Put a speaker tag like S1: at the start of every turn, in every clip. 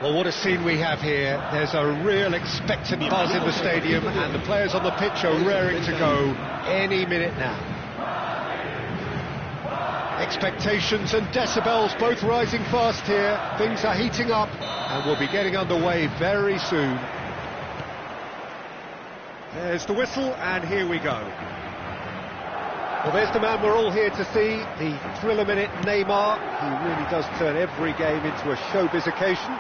S1: Well, what a scene we have here. There's a real expectant buzz in the stadium, and the players on the pitch are raring to go any minute now. Expectations and decibels both rising fast here. Things are heating up, and we'll be getting underway very soon. There's the whistle, and here we go. Well, there's the man we're all here to see, the thriller-minute Neymar. He really does turn every game into a showbiz occasion.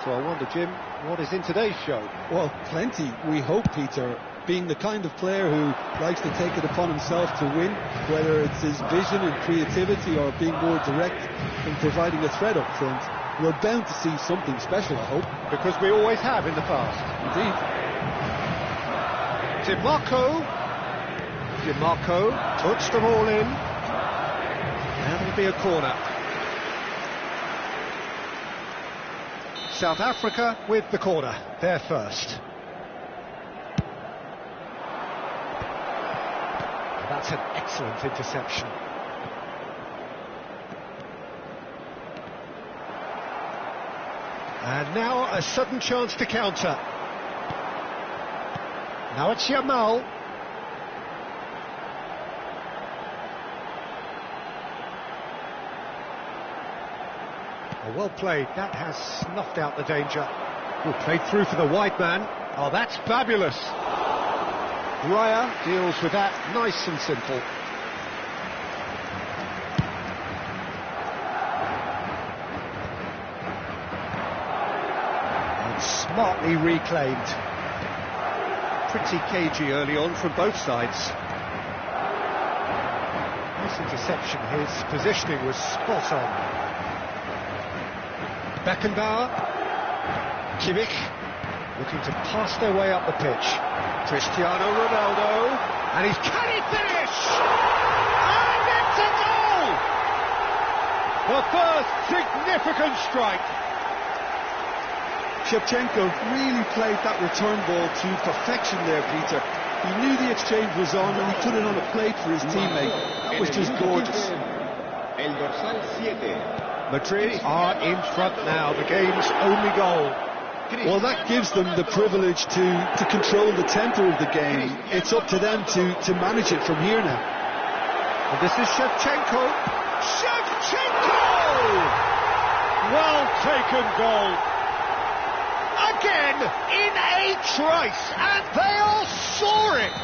S1: So I wonder, Jim, what is in today's show?
S2: Well, plenty, we hope, Peter. Being the kind of player who likes to take it upon himself to win, whether it's his vision and creativity or being more direct in providing a threat up front, we're bound to see something special, I hope.
S1: Because we always have in the past.
S2: Indeed.
S1: Dimarco puts them all in. And it'll be a corner. South Africa with the corner, they're first. That's an excellent interception. And now a sudden chance to counter. Now it's Yamal. Well played, that has snuffed out the danger. Well, played through for the wide man. Oh, that's fabulous. Raya deals with that nice and simple. And smartly reclaimed. Pretty cagey early on from both sides. Nice interception, his positioning was spot on. Beckenbauer, Kimmich, looking to pass their way up the pitch. Cristiano Ronaldo, and he's can he finish? And it's a goal! The first significant strike.
S2: Shevchenko really played that return ball to perfection there, Peter. He knew the exchange was on and he put it on a plate for his teammate. That was just gorgeous.
S3: El dorsal 7.
S1: Madrid are in front now, the game's only goal.
S2: Well, that gives them the privilege to control the tempo of the game. It's up to them to manage it from here now.
S1: And this is Shevchenko. Shevchenko! Well taken goal. Again, in a trice, and they are soaring.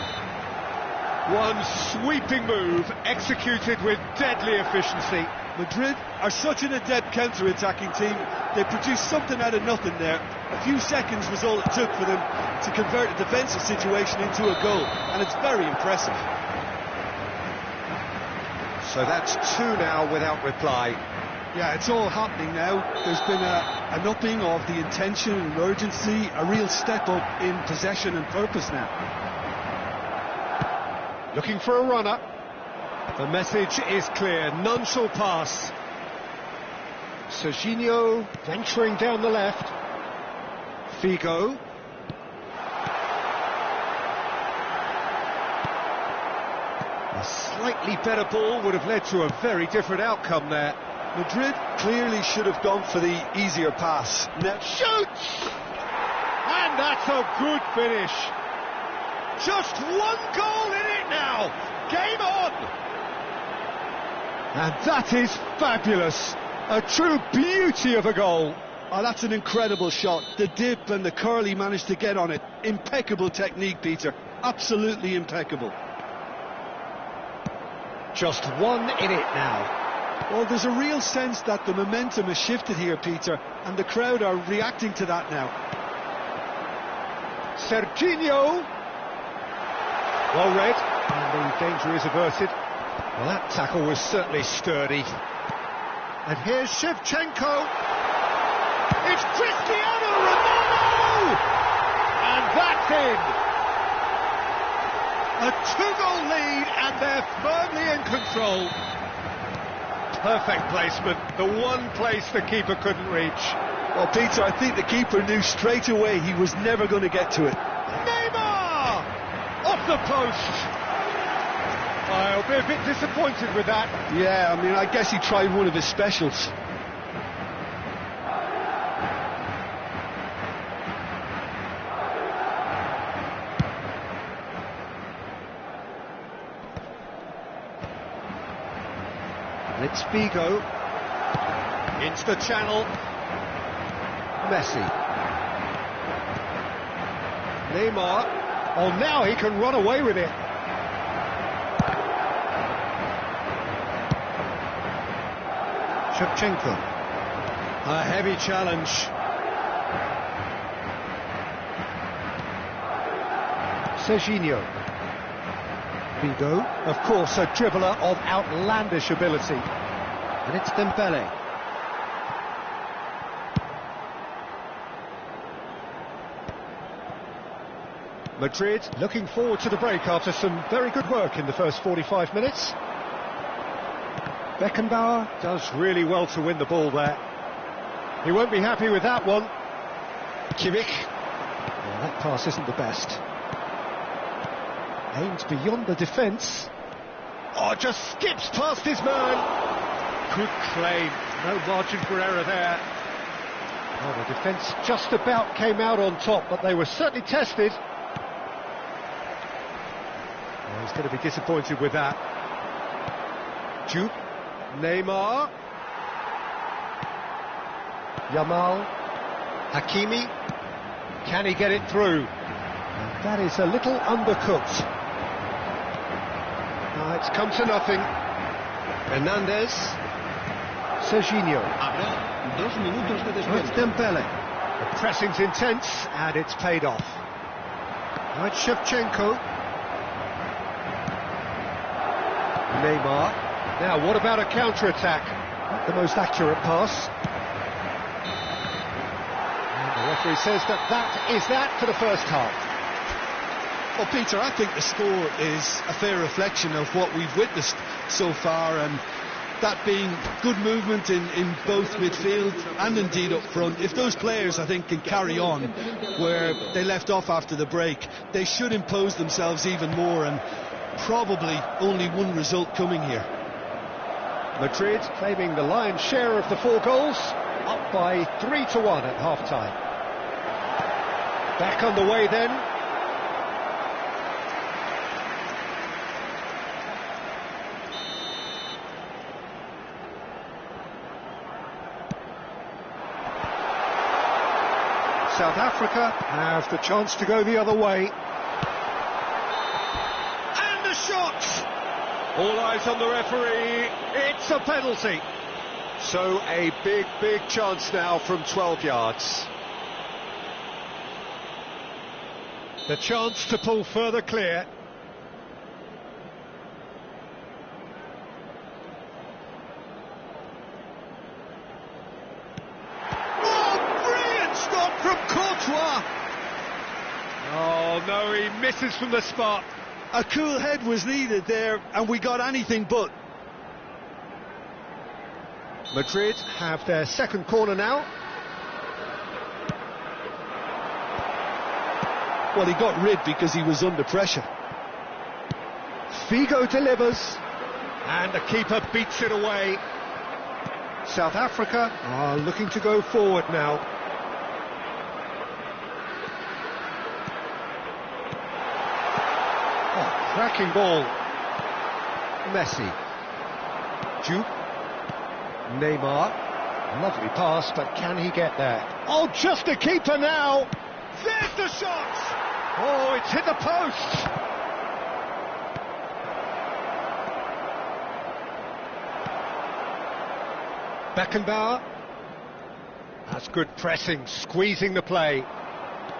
S1: One sweeping move, executed with deadly efficiency.
S2: Madrid are such an adept counter-attacking team. They produced something out of nothing there. A few seconds was all it took for them to convert a defensive situation into a goal, and it's very impressive.
S1: So that's two now without reply.
S2: Yeah, it's all happening now. There's been an upping of the intention and urgency, a real step up in possession and purpose now.
S1: Looking for a runner. The message is clear, none shall pass. Serginho venturing down the left. Figo. A slightly better ball would have led to a very different outcome there.
S2: Madrid clearly should have gone for the easier pass.
S1: Now shoots! And that's a good finish. Just one goal in it now. Game on! And that is fabulous. A true beauty of a goal.
S2: Oh, that's an incredible shot. The dip and the curl he managed to get on it. Impeccable technique, Peter. Absolutely impeccable.
S1: Just one in it now.
S2: Well, there's a real sense that the momentum has shifted here, Peter, and the crowd are reacting to that now.
S1: Serginho. Well read, and the danger is averted. Well, that tackle was certainly sturdy. And here's Shevchenko. It's Cristiano Ronaldo! And that's in. A two-goal lead, and they're firmly in control. Perfect placement, the one place the keeper couldn't reach.
S2: Well, Peter, I think the keeper knew straight away he was never going to get to it.
S1: Neymar! Off the post! I'll be a bit disappointed with that.
S2: Yeah, I mean, I guess he tried one of his specials.
S1: It's Figo. Into the channel. Messi. Neymar. Oh, now he can run away with it. Shevchenko. A heavy challenge. Serginho. Figo. Of course, a dribbler of outlandish ability. And it's Dembele. Madrid looking forward to the break after some very good work in the first 45 minutes. Beckenbauer does really well to win the ball there. He won't be happy with that one. Kimmich. Well, that pass isn't the best. Aims beyond the defence. Oh, just skips past his man. Good claim. No margin for error there. Oh, the defence just about came out on top, but they were certainly tested. Oh, he's going to be disappointed with that. Jude. Neymar. Yamal. Hakimi. Can he get it through? And that is a little undercooked. It's come to nothing. Hernandez. Serginho. It's Dembele. The pressing's intense and it's paid off. Right, Shevchenko. Neymar. Now, what about a counter-attack? Not the most accurate pass. And the referee says that is that for the first half.
S2: Well, Peter, I think the score is a fair reflection of what we've witnessed so far, and that being good movement in both midfield and indeed up front. If those players, I think, can carry on where they left off after the break, they should impose themselves even more, and probably only one result coming here.
S1: Madrid claiming the lion's share of the 4 goals, up by 3-1 at half-time. Back on the way then. South Africa have the chance to go the other way. And the shot! All eyes on the referee. It's a penalty. So a big chance now from 12 yards. The chance to pull further clear. From Courtois. Oh no, he misses from the spot.
S2: A cool head was needed there, and we got anything but.
S1: Madrid have their second corner now.
S2: Well, he got rid because he was under pressure.
S1: Figo delivers, and the keeper beats it away. South Africa are looking to go forward now. Cracking ball. Messi. Jude. Neymar. Lovely pass, but can he get there? Oh, just a keeper now. There's the shot. Oh, it's hit the post. Beckenbauer. That's good pressing, squeezing the play.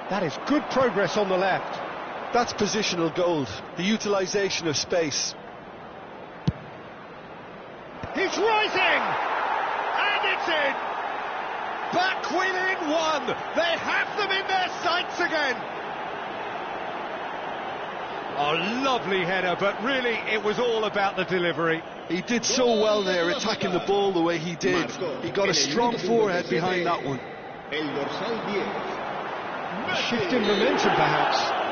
S1: That is good progress on the left.
S2: That's positional gold, the utilisation of space.
S1: He's rising! And it's in! Back within 1! They have them in their sights again! Oh, lovely header, but really it was all about the delivery.
S2: He did so well there, attacking the ball the way he did. He got a strong forehead behind that one.
S1: Shifting momentum, perhaps.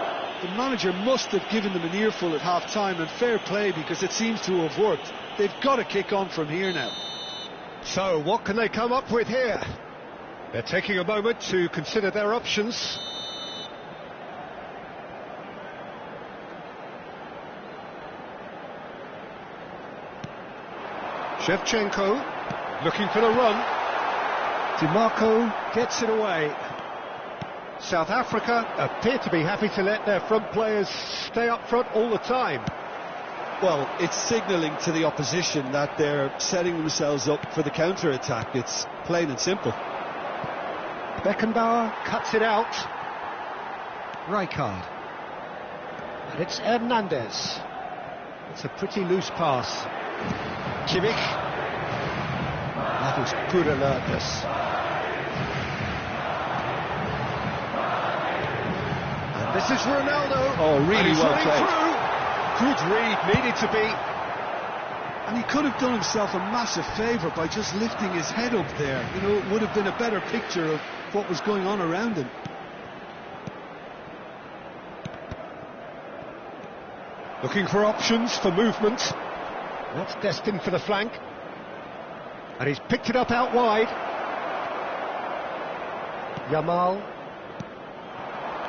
S2: The manager must have given them an earful at half-time, and fair play, because it seems to have worked. They've got to kick on from here now.
S1: So, what can they come up with here? They're taking a moment to consider their options. Shevchenko looking for the run. DiMarco gets it away. South Africa appear to be happy to let their front players stay up front all the time.
S2: Well, it's signalling to the opposition that they're setting themselves up for the counter-attack. It's plain and simple.
S1: Beckenbauer cuts it out. Rijkaard. And it's Hernandez. It's a pretty loose pass. Kimmich. That was good alertness. And this is Ronaldo.
S2: Oh, really well played.
S1: Through. Good read, needed to be.
S2: And he could have done himself a massive favour by just lifting his head up there. You know, it would have been a better picture of what was going on around him.
S1: Looking for options for movement. That's destined for the flank. And he's picked it up out wide. Yamal.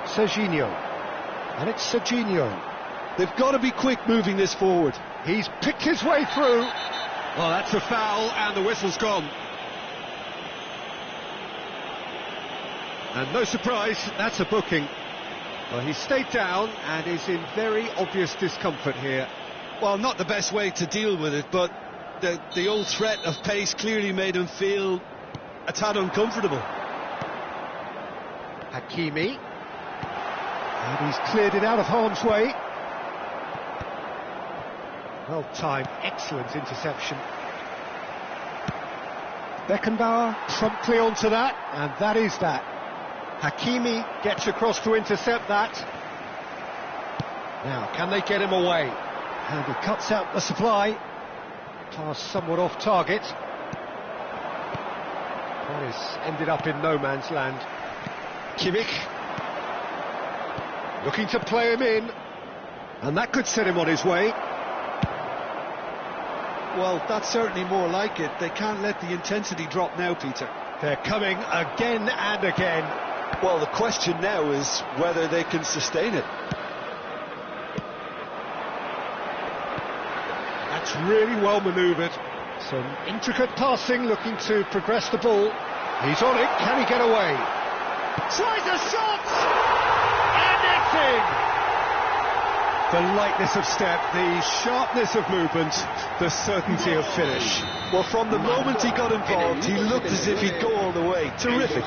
S1: Serginho. And it's Serginho.
S2: They've got to be quick moving this forward.
S1: He's picked his way through. Well, that's a foul, and the whistle's gone. And no surprise, that's a booking. Well, he stayed down and is in very obvious discomfort here.
S2: Well, not the best way to deal with it, but the old threat of pace clearly made him feel a tad uncomfortable.
S1: Hakimi. And he's cleared it out of harm's way. Well timed, excellent interception. Beckenbauer promptly onto that, and that is that. Hakimi gets across to intercept that. Now, can they get him away? And he cuts out the supply. Pass somewhat off target. That has ended up in no man's land. Kimmich. Looking to play him in. And that could set him on his way.
S2: Well, that's certainly more like it. They can't let the intensity drop now, Peter.
S1: They're coming again and again.
S2: Well, the question now is whether they can sustain it.
S1: That's really well manoeuvred. Some intricate passing, looking to progress the ball. He's on it, can he get away? Tries a shot! And it's in! The lightness of step, the sharpness of movement, the certainty of finish.
S2: Well, from the moment he got involved, he looked as if he'd go all the way. Terrific.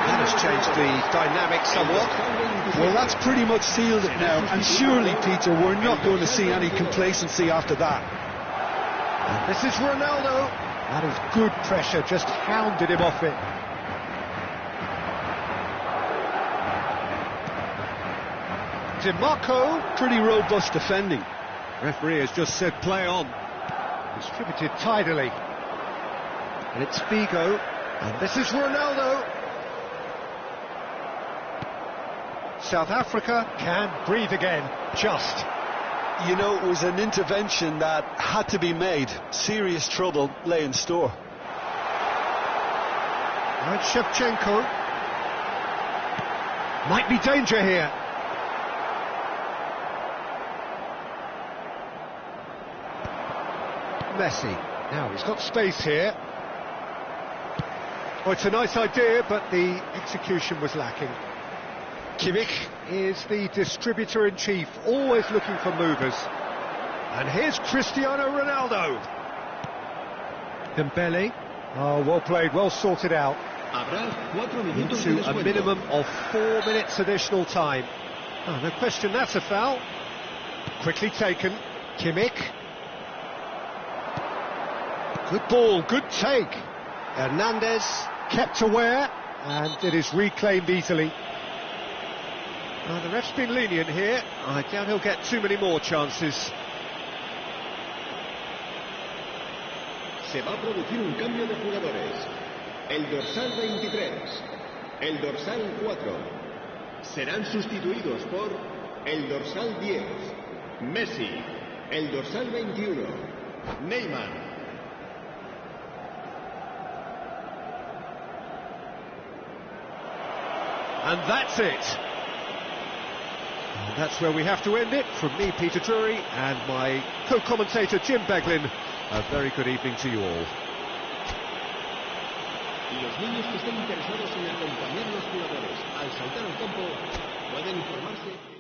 S1: That has changed the dynamic somewhat.
S2: Well, that's pretty much sealed it now, and surely, Peter, we're not going to see any complacency after that.
S1: And this is Ronaldo. That is good pressure, just hounded him off it. DiMarco.
S2: Pretty robust defending.
S1: Referee has just said play on. Distributed tidily. And it's Figo. And this is Ronaldo. South Africa can breathe again, just.
S2: You know, it was an intervention that had to be made. Serious trouble lay in store.
S1: And Shevchenko. Might be danger here. Messi. Now he's got space here. Oh, it's a nice idea, but the execution was lacking. Kimmich is the distributor-in-chief, always looking for movers. And here's Cristiano Ronaldo. Dembele. Oh, well played, well sorted out. Into a minimum of 4 minutes additional time. Oh, no question, that's a foul. Quickly taken. Kimmich. Good ball, good take. Hernandez kept aware, and it is reclaimed easily. The ref's been lenient here. I doubt he'll get too many more chances.
S3: Se va a producir un cambio de jugadores. El dorsal 23, el dorsal 4 serán sustituidos por el dorsal 10, Messi, el dorsal 21, Neymar.
S1: And that's it. And that's where we have to end it. From me, Peter Drury, and my co-commentator, Jim Beglin, a very good evening to you all.
S3: Y los niños que estén interesados en acompañar a los jugadores al saltar al campo pueden informarse.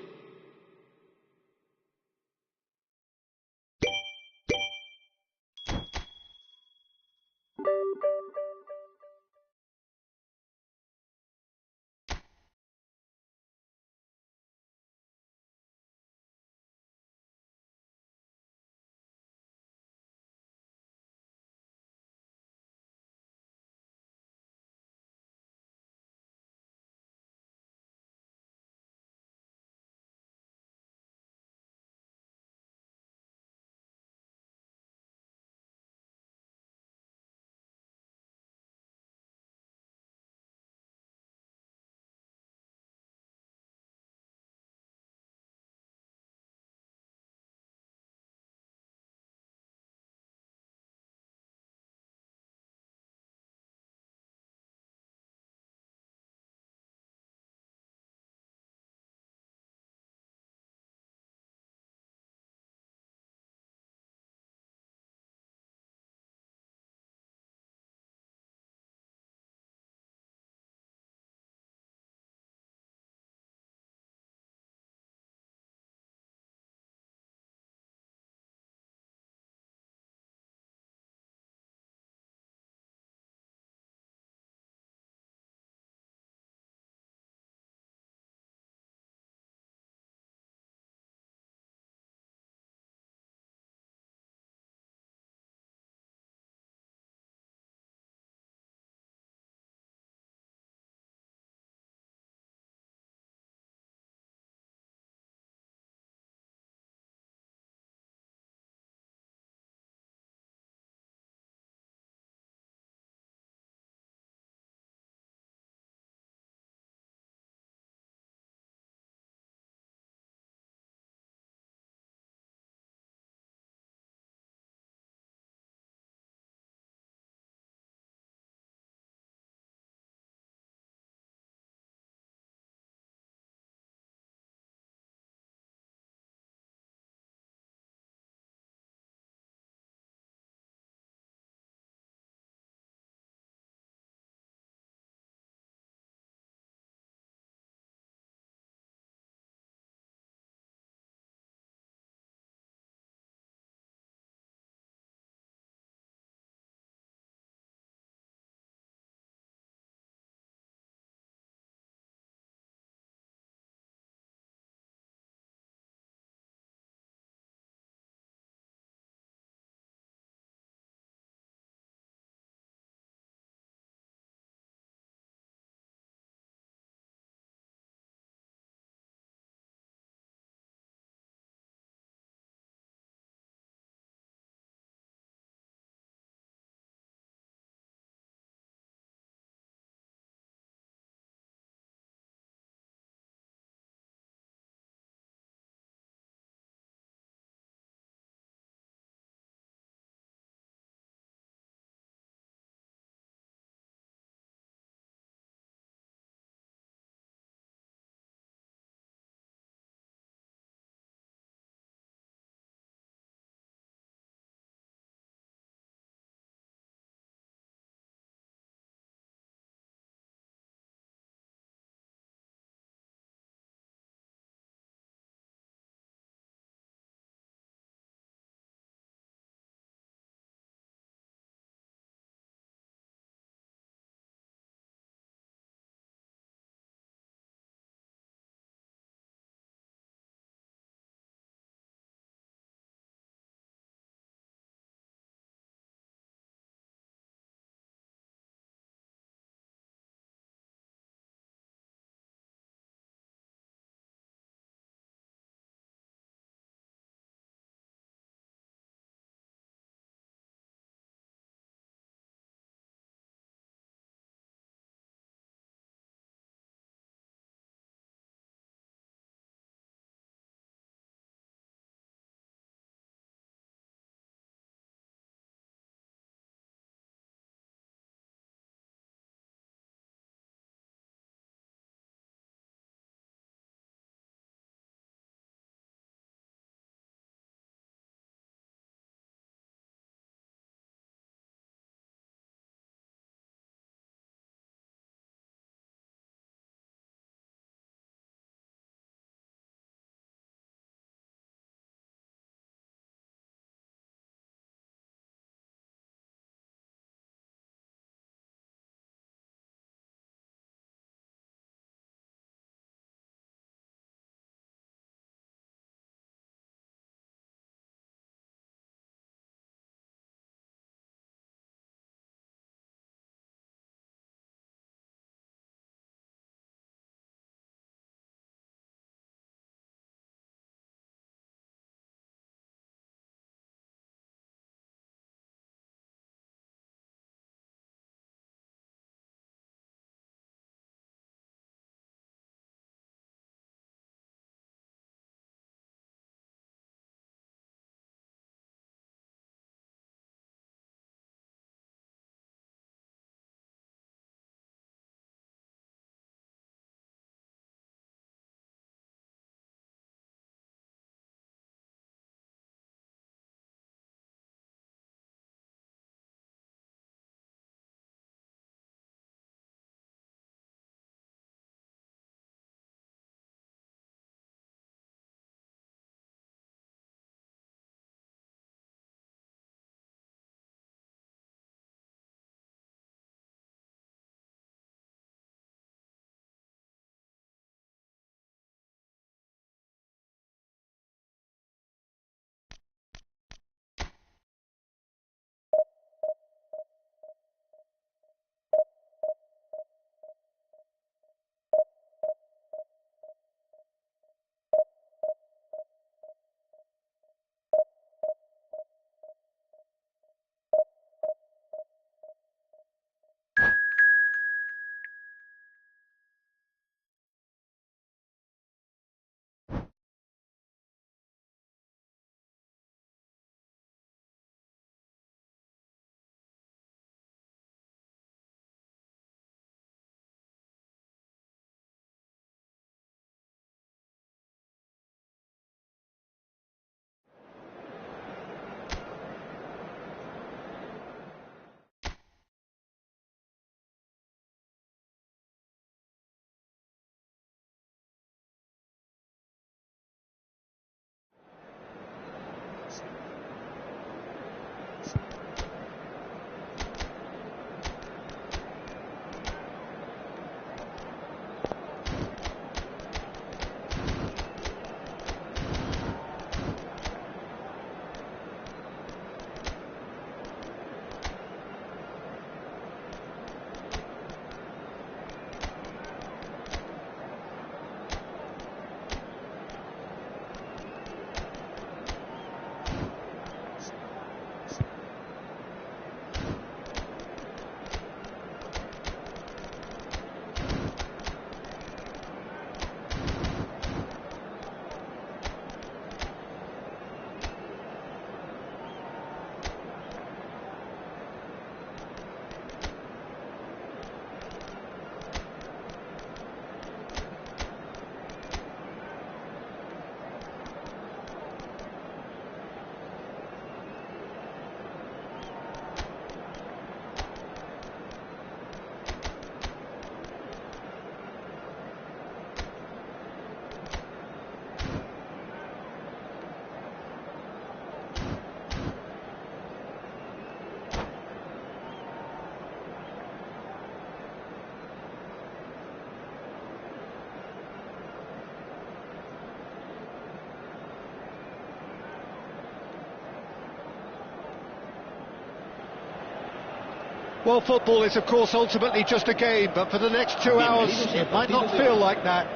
S1: Well, football is, of course, ultimately just a game, but for the next 2 hours, it might not feel like that.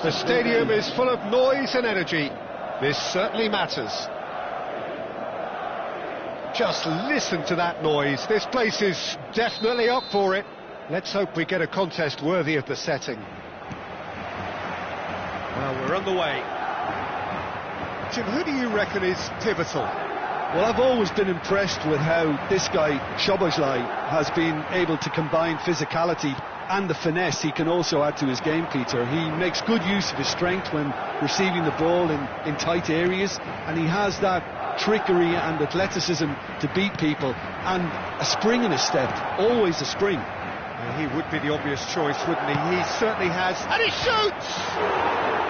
S1: The stadium is full of noise and energy. This certainly matters. Just listen to that noise. This place is definitely up for it. Let's hope we get a contest worthy of the setting. Well, we're on the way. Jim, who do you reckon is pivotal?
S2: Well, I've always been impressed with how this guy, Szoboszlai, has been able to combine physicality and the finesse he can also add to his game, Peter. He makes good use of his strength when receiving the ball in tight areas, and he has that trickery and athleticism to beat people, and a spring in his step, always a spring.
S1: He would be the obvious choice, wouldn't he? He certainly has. And he shoots!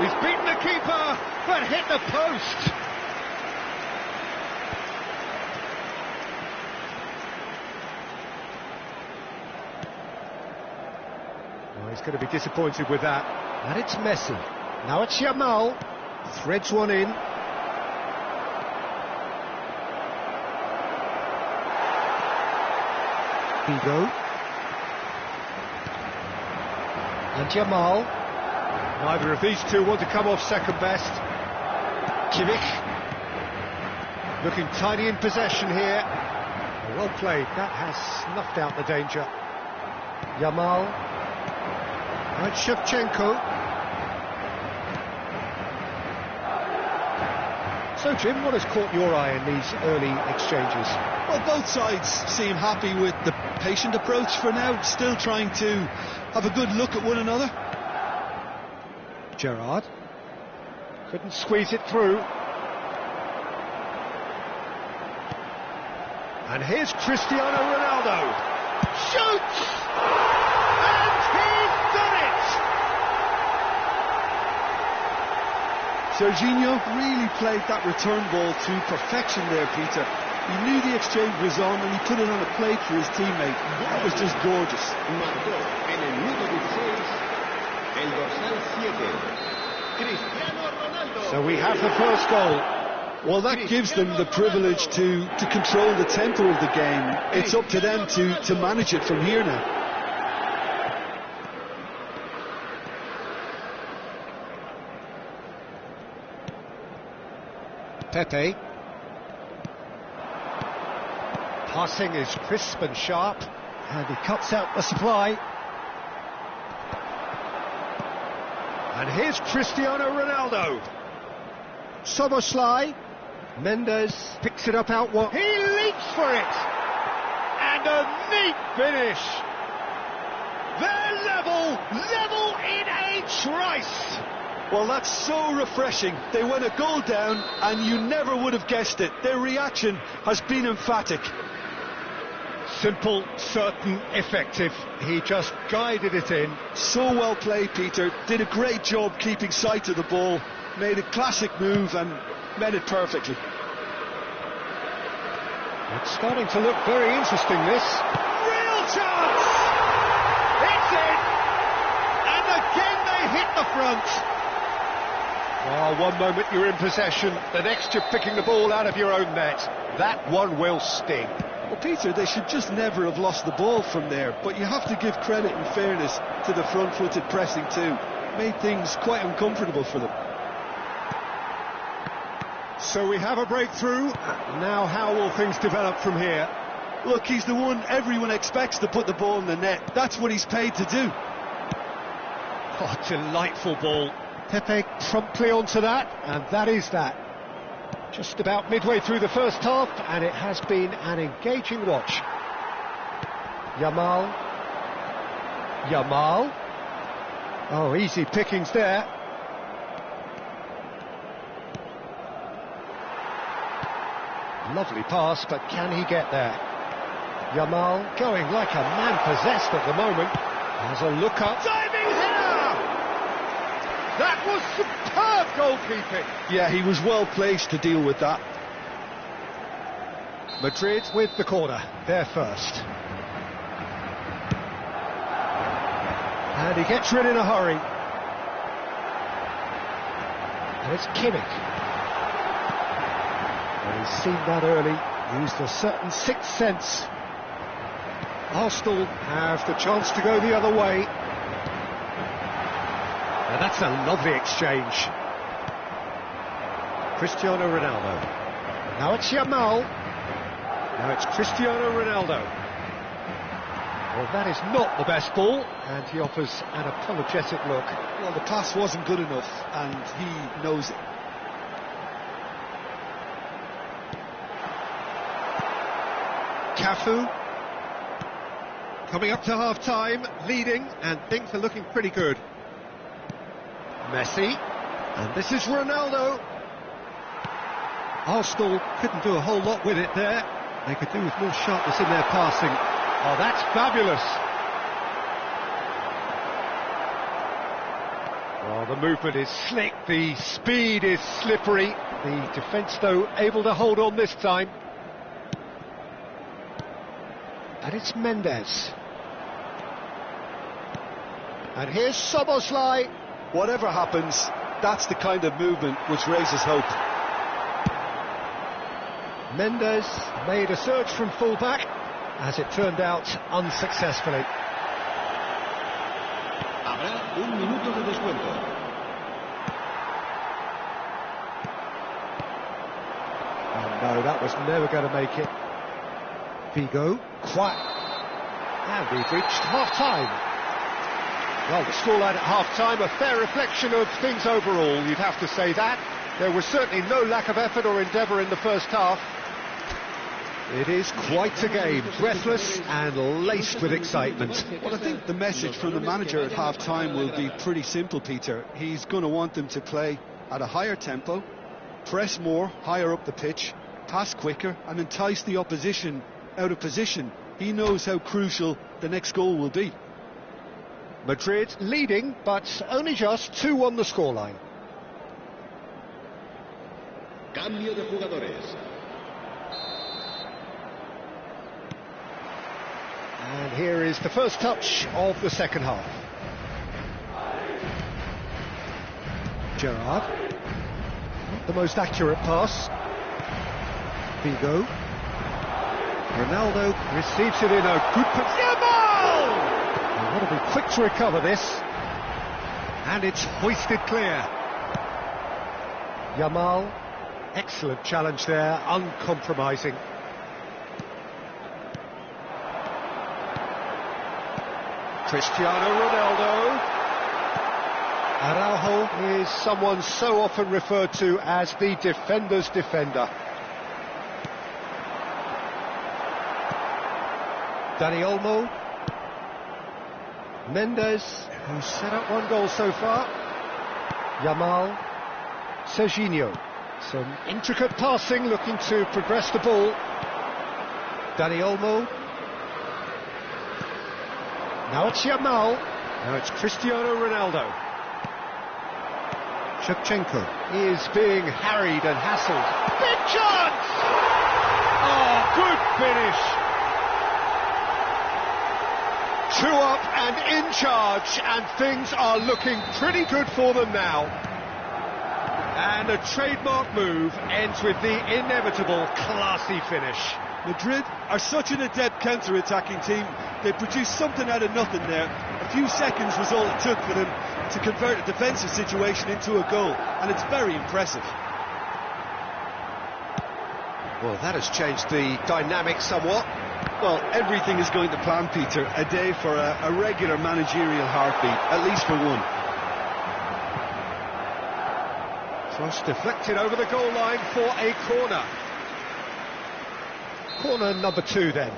S1: He's beaten the keeper, but hit the post. Well, he's going to be disappointed with that. And it's Messi. Now it's Yamal. Threads one in. Vigo. And Yamal. Neither of these two want to come off second best. Kimmich. Looking tidy in possession here. Well played. That has snuffed out the danger. Yamal. And Shevchenko. So, Jim, what has caught your eye in these early exchanges?
S2: Well, both sides seem happy with the patient approach for now, still trying to have a good look at one another.
S1: Gerrard couldn't squeeze it through. And here's Cristiano Ronaldo. Shoots! And he's done it!
S2: Serginho really played that return ball to perfection there, Peter. He knew the exchange was on and he put it on a plate for his teammate. That was just gorgeous.
S3: Marcó en el minuto 16 el dorsal 7, Cristiano Ronaldo.
S1: So we have the first goal.
S2: Well, that gives them the privilege to control the tempo of the game. It's up to them to manage it from here now.
S1: Pepe. Passing is crisp and sharp, and he cuts out the supply. And here's Cristiano Ronaldo. Szoboszlai. Mendes picks it up out wide. He leaps for it! And a neat finish! They're level in a trice!
S2: Well, that's so refreshing. They went a goal down and you never would have guessed it. Their reaction has been emphatic.
S1: Simple, certain, effective. He just guided it in.
S2: So well played, Peter. Did a great job keeping sight of the ball. Made a classic move and met it perfectly.
S1: It's starting to look very interesting, this. Real chance! It's in! And again they hit the front. Oh, one moment you're in possession, the next you're picking the ball out of your own net. That one will sting.
S2: Well, Peter, they should just never have lost the ball from there, but you have to give credit and fairness to the front-footed pressing too. Made things quite uncomfortable for them.
S1: So we have a breakthrough. Now how will things develop from here?
S2: Look, he's the one everyone expects to put the ball in the net. That's what he's paid to do.
S1: Oh, delightful ball. Pepe promptly onto that, and that is that. Just about midway through the first half, and it has been an engaging watch. Yamal. Oh, easy pickings there. Lovely pass, but can he get there? Yamal going like a man possessed at the moment. Has a look up. Diving header! That was superb goalkeeping.
S2: Yeah, he was well placed to deal with that.
S1: Madrid with the corner, they're first. And he gets rid in a hurry. And it's Kimmich. And he's seen that early, used a certain sixth sense. Arsenal have the chance to go the other way. Now that's a lovely exchange. Cristiano Ronaldo. Now it's Yamal. Now it's Cristiano Ronaldo. Well, that is not the best ball, and he offers an apologetic look.
S2: Well, the pass wasn't good enough, and he knows it.
S1: Cafu. Coming up to half-time, leading, and things are looking pretty good. Messi. And this is Ronaldo. Arsenal couldn't do a whole lot with it there. They could do with more sharpness in their passing. Oh, that's fabulous. Well, the movement is slick, the speed is slippery. The defence, though, able to hold on this time. And it's Mendes. And here's Szoboszlai.
S2: Whatever happens, that's the kind of movement which raises hope.
S1: Mendes made a surge from full-back, as it turned out unsuccessfully.
S3: Habrá un minuto de descuento.
S1: Oh no, that was never going to make it. Vigo, quiet. And we've reached half-time. Well, the scoreline at half-time, a fair reflection of things overall, you'd have to say that. There was certainly no lack of effort or endeavour in the first half. It is quite a game, breathless and laced with excitement.
S2: Well, I think the message from the manager at half-time will be pretty simple, Peter. He's going to want them to play at a higher tempo, press more, higher up the pitch, pass quicker, and entice the opposition out of position. He knows how crucial the next goal will be.
S1: Madrid leading, but only just 2 on the scoreline.
S3: Cambio de jugadores.
S1: And here is the first touch of the second half. Gerrard. Not the most accurate pass. Vigo. Ronaldo receives it in a good position. Yamal! They've got to be quick to recover this. And it's hoisted clear. Yamal. Excellent challenge there, uncompromising. Cristiano Ronaldo. Araujo is someone so often referred to as the defender's defender. Dani Olmo. Mendes, who's set up 1 goal so far. Yamal. Serginho. Some intricate passing, looking to progress the ball. Dani Olmo. Now it's Yamal. Now it's Cristiano Ronaldo. Shevchenko is being harried and hassled. Big chance! Oh, good finish. 2 up and in charge, and things are looking pretty good for them now. And a trademark move ends with the inevitable classy finish.
S2: Madrid are such an adept counter-attacking team. They produced something out of nothing there. A few seconds was all it took for them to convert a defensive situation into a goal, and it's very impressive.
S1: Well, that has changed the dynamic somewhat.
S2: Well, everything is going to plan, Peter. A day for a regular managerial heartbeat, at least for one.
S1: Cross deflected over the goal line for a corner. Corner number 2 then.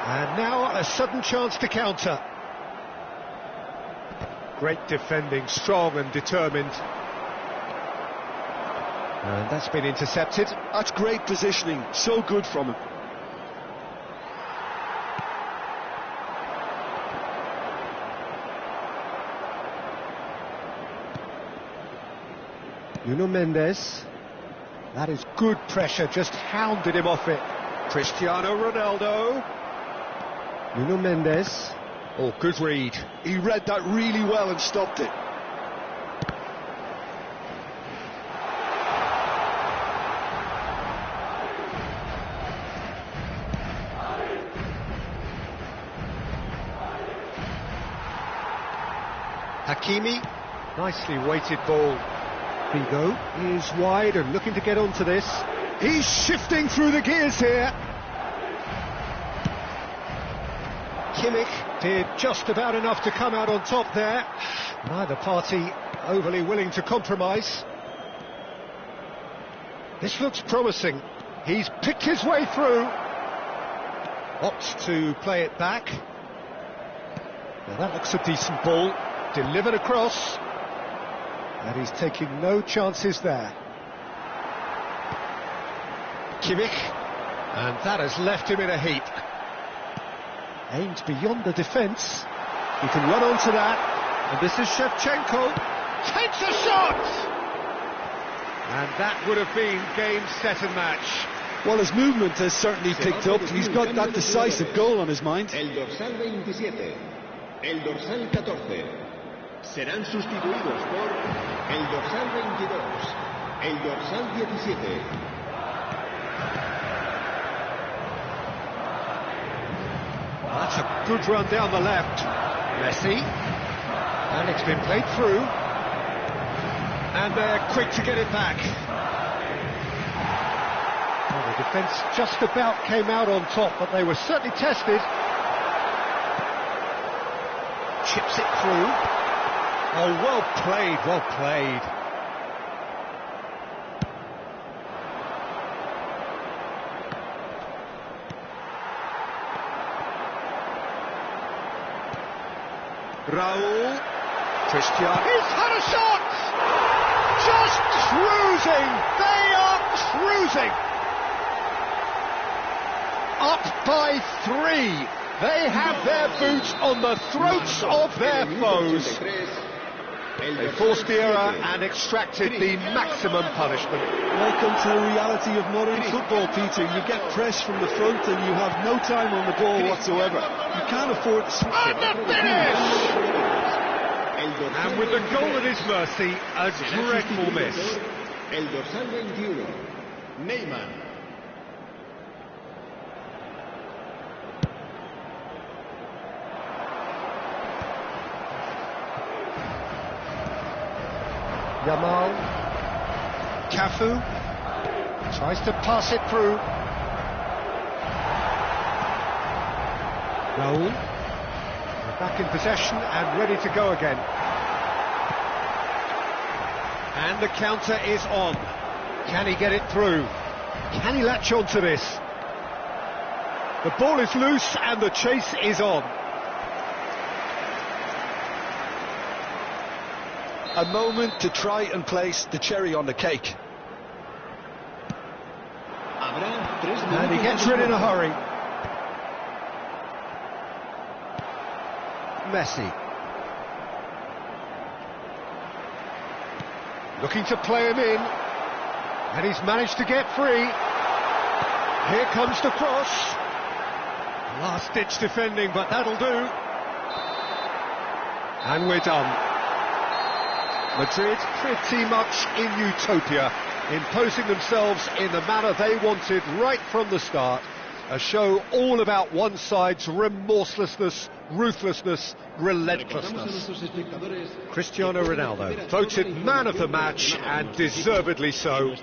S1: And now a sudden chance to counter. Great defending, strong and determined. And that's been intercepted.
S2: That's great positioning, so good from him.
S1: Nuno Mendes. That is good pressure, just hounded him off it. Cristiano Ronaldo. Nuno Mendes. Oh, good read.
S2: He read that really well and stopped it.
S1: Hakimi, nicely weighted ball. Figo is wide and looking to get onto this. He's shifting through the gears here. Kimmich did just about enough to come out on top there. Neither party overly willing to compromise. This looks promising. He's picked his way through. Opts to play it back. Now that looks a decent ball. Delivered across. And he's taking no chances there. Kimmich. And that has left him in a heap. Aimed beyond the defence. He can run onto that. And this is Shevchenko. Takes a shot! And that would have been game, set and match.
S2: Well, his movement has certainly picked up. He's got that decisive goal on his mind.
S3: El dorsal 27, el dorsal 14. Serán sustituidos por el dorsal 22, el dorsal 17.
S1: That's a good run down the left. Messi. And it's been played through. And they're quick to get it back. Well, the defence just about came out on top, but they were certainly tested. Chips it through. Oh, well played, well played. Raul. Cristiano. He's had a shot! Just cruising! They are cruising! Up by 3. They have their boots on the throats of their foes. They forced the error and extracted the maximum punishment.
S2: Welcome to the reality of modern football, Peter. You get pressed from the front and you have no time on the ball whatsoever. You can't afford to switch it.
S1: And the finish! And with the goal at his mercy, a dreadful miss.
S3: El dorsal 21, Neymar.
S1: Yamal. Cafu tries to pass it through. Raul. They're back in possession and ready to go again. And the counter is on. Can he get it through? Can he latch on to this? The ball is loose and the chase is on.
S2: A moment to try and place the cherry on the cake.
S1: And he gets rid in a hurry. Messi. Looking to play him in. And he's managed to get free. Here comes the cross. Last-ditch defending, but that'll do. And we're done. Madrid pretty much in utopia, imposing themselves in the manner they wanted right from the start. A show all about one side's remorselessness, ruthlessness, relentlessness. Cristiano Ronaldo voted man of the match, and deservedly so.